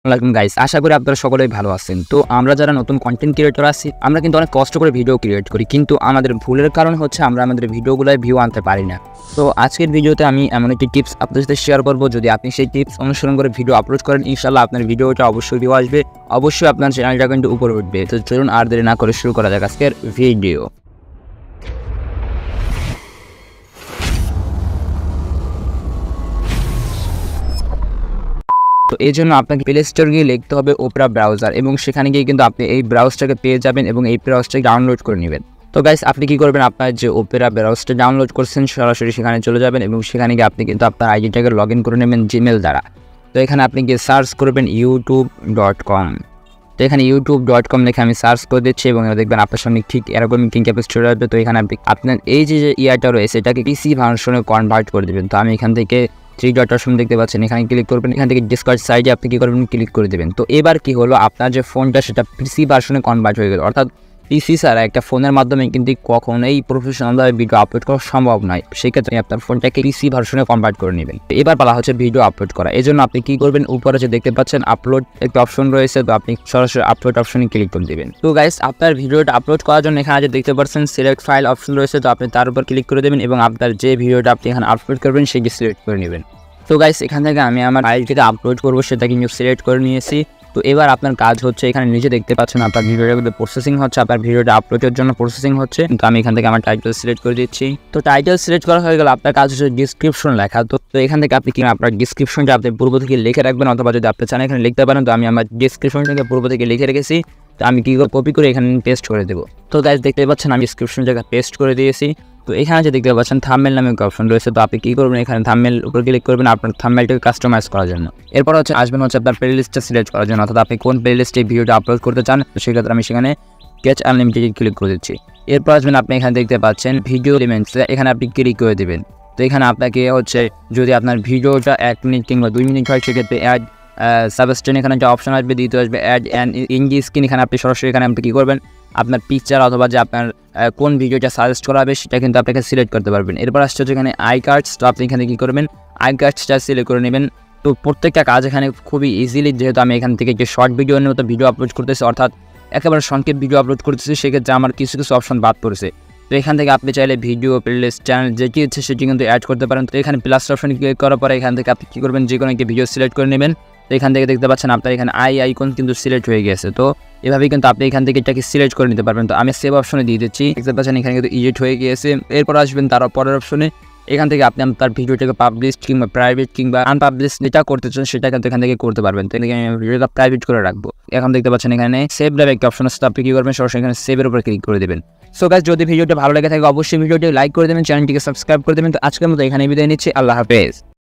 আসসালামু গাইস, আশা করি আপনারা সকলেই ভালো আছেন। তো আমরা যারা নতুন কন্টেন্ট ক্রিয়েটর আছি, আমরা কিন্তু অনেক কষ্ট করে ভিডিও ক্রিয়েট করি, কিন্তু আমাদের ভুলের কারণ হচ্ছে আমরা আমাদের ভিডিওগুলোয় ভিউ আনতে পারি না। তো আজকের ভিডিওতে আমি এমন একটি টিপস আপনাদের সাথে শেয়ার করব। যদি আপনি সেই টিপস অনুসরণ করে ভিডিও আপলোড করেন, ইনশাআল্লাহ আপনার ভিডিওটা অবশ্যই ভিউ আসবে, অবশ্যই আপনার চ্যানেলটা কিন্তু উপরে উঠবে। তো চলুন আর দেরি না করে শুরু করা যাক আজকের ভিডিও। তো এই জন্য আপনাকে প্লে স্টোর গিয়ে লিখতে হবে ওপেরা ব্রাউজার, এবং সেখানে গিয়ে কিন্তু আপনি এই ব্রাউজারটাকে পেয়ে যাবেন এবং এই ব্রাউজারটাকে ডাউনলোড করে নেবেন। তো গাইস, আপনি কি করবেন, আপনার যে ওপেরা ব্রাউজারটা ডাউনলোড করছেন সরাসরি সেখানে চলে যাবেন এবং সেখানে গিয়ে আপনি কিন্তু আপনার আইডিটাকে লগ ইন করে নেবেন জিমেল দ্বারা। তো এখানে আপনি গিয়ে সার্চ করবেন youtube.com। তো এখানে youtube.com লিখে আমি সার্চ করে দিচ্ছি এবং দেখবেন আপনার সঙ্গে ঠিক এরকম ইন্টারফেস চলে আসবে। তো এখানে আপনি আপনার এই যে ইয়াটা রয়েছে এটাকে পিসি ভার্সনে কনভার্ট করে দেবেন। তো আমি এখান থেকে 3 ডট অপশন দেখতে পাচ্ছেন, এখানে ক্লিক করবেন, এখান থেকে ডিসকার্ড সাইডে আপনি কি করবেন, ক্লিক করে দেবেন। তো এবার কি হলো, আপনার যে ফোনটা সেটা পিসি ভার্সনে কনভার্ট হয়ে গেল। অর্থাৎ পিসি ছাড়া একটা ফোনের মাধ্যমে কিন্তু কখনোই প্রফেশনালভাবে ভিডিও আপলোড করা সম্ভব নয়। সেক্ষেত্রে আপনার ফোনটাকে পিসি ভার্সনে কনভার্ট করে নেবেন। এবার পালা হচ্ছে ভিডিও আপলোড করা। এই জন্য আপনি কি করবেন, উপরে যে দেখতে পাচ্ছেন আপলোড একটা অপশন রয়েছে, তো আপনি সরাসরি আপলোড অপশনে ক্লিক করে দেবেন। তো গাইস, আপনার ভিডিওটা আপলোড করার জন্য এখানে যে দেখতে পাচ্ছেন সিলেক্ট ফাইল অপশন রয়েছে, তো আপনি তার উপর ক্লিক করে দেবেন এবং আপনার যে ভিডিওটা আপনি এখানে আপলোড করবেন সেটি সিলেক্ট করে নেবেন। তো গাইস, এখান থেকে আমি আমার ফাইলটিকে আপলোড করবো, সেটা কিন্তু সিলেক্ট করে নিয়েছি। তো এবার আপনার কাজ হচ্ছে, এখানে নিচে দেখতে পাচ্ছেন আপনার ভিডিওটা কিন্তু প্রসেসিং হচ্ছে, আপনার ভিডিওটা আপলোডের জন্য প্রসেসিং হচ্ছে। তো আমি এখান থেকে আমার টাইটেল সিলেক্ট করে দিচ্ছি। তো টাইটেল সিলেক্ট করা হয়ে গেল, আপনার কাজ হচ্ছে ডিসক্রিপশন লেখা। তো এখান থেকে আপনি কি আপনার ডিসক্রিপশনটা আপনি পূর্ব থেকে লিখে রাখবেন, অথবা যদি আপনি চান এখানে লিখতে পারেন। তো আমি আমার ডিসক্রিপশনটাকে পূর্ব থেকে লিখে রেখেছি। তো আমি কি কপি করে এখানে পেস্ট করে দেবো। তো গাইস, দেখতে পাচ্ছেন আমি ডিসক্রিপশন জায়গা পেস্ট করে দিয়েছি। তো এখানে যে দেখতে পাচ্ছেন থাম্বনেল নামে একটা অপশন রয়েছে, তো আপনি কি করবেন, এখানে থাম্বনেল উপর ক্লিক করবেন আপনার থাম্বনেলটাকে কাস্টমাইজ করার জন্য। এরপর হচ্ছে আসবেন হচ্ছে আপনার প্লেলিস্টটা সিলেক্ট করার জন্য, অর্থাৎ আপনি কোন প্লেলিস্টে ভিডিওটা আপলোড করতে চান। তো সেক্ষেত্রে আমি সেখানে ক্যাচ আনলিমিটেড ক্লিক করে দিচ্ছি। এরপর আসবেন আপনি এখানে দেখতে পাচ্ছেন ভিডিও এলিমেন্টস, এখানে আপনি ক্লিক করে দেবেন। তো এখানে আপনাকে হচ্ছে যদি আপনার ভিডিওটা 1 মিনিট কিংবা 2 মিনিট হয়, সেক্ষেত্রে অ্যাড সাবস্টেন এখানে একটা অপশন আসবে, দ্বিতীয় আসবে অ্যাড অ্যান্ড ইন্ডি স্ক্রিন। এখানে আপনি সরাসরি এখানে আপনি কী করবেন, আপনার পিকচার অথবা যে আপনার কোন ভিডিওটা সাজেস্ট করা হবে সেটা কিন্তু আপনাকে সিলেক্ট করতে পারবেন। এরপর আসছে এখানে আই কার্ডস। তো আপনি এখানে কী করবেন, আই কার্ডসটা সিলেক্ট করে নেবেন। তো প্রত্যেকটা কাজ এখানে খুবই ইজিলি, যেহেতু আমি এখান থেকে একটি শর্ট ভিডিওর মতো ভিডিও আপলোড করতেছি, অর্থাৎ একেবারে সংক্ষেপ ভিডিও আপলোড করতেছি, সেক্ষেত্রে আমার কিছু কিছু অপশন বাদ পড়েছে। তো এখান থেকে আপনি চাইলে ভিডিও প্লেলিস্ট চ্যানেল যেটি ইচ্ছে সেটি কিন্তু অ্যাড করতে পারেন। তো এখানে প্লাস অপশন ক্লিক করার পরে এখান থেকে আপনি কী করবেন, যে কোনো একটি ভিডিও সিলেক্ট করে নেবেন। তো এখান থেকে দেখতে পাচ্ছেন আপনার এখানে আইকন কিন্তু সিলেক্ট হয়ে গেছে। তো এভাবেই কিন্তু আপনি এখান থেকে এটাকে সিলেক্ট করে নিতে পারবেন। তো আমি সেভ অপশনে দিয়ে দিচ্ছি, দেখতে পাচ্ছেন এখানে কিন্তু এডিট হয়ে গিয়েছে। এরপর আসবেন তার পরের অপশনে, এখান থেকে আপনি তার ভিডিওটাকে পাবলিশ কিংবা প্রাইভেট কিংবা আনপাবলিশ যেটা করতে চান সেটা কিন্তু এখান থেকে করতে পারবেন। তো এখানে আমি ভিডিওটা প্রাইভেট করে রাখবো। এখন দেখতে পাচ্ছেন এখানে সেভ নামে একটা অপশন আছে, তো আপনি কী করবেন, সরাসরি এখানে সেভের উপর ক্লিক করে দেবেন। সো গাইস, যদি ভিডিওটা ভালো লেগে থাকে অবশ্যই ভিডিওটি লাইক করে দেবেন, চ্যানেলটিকে সাবস্ক্রাইব করে দেবেন। তো আজকের মতো এখানে বিদায় নিচ্ছি, আল্লাহ হাফেজ।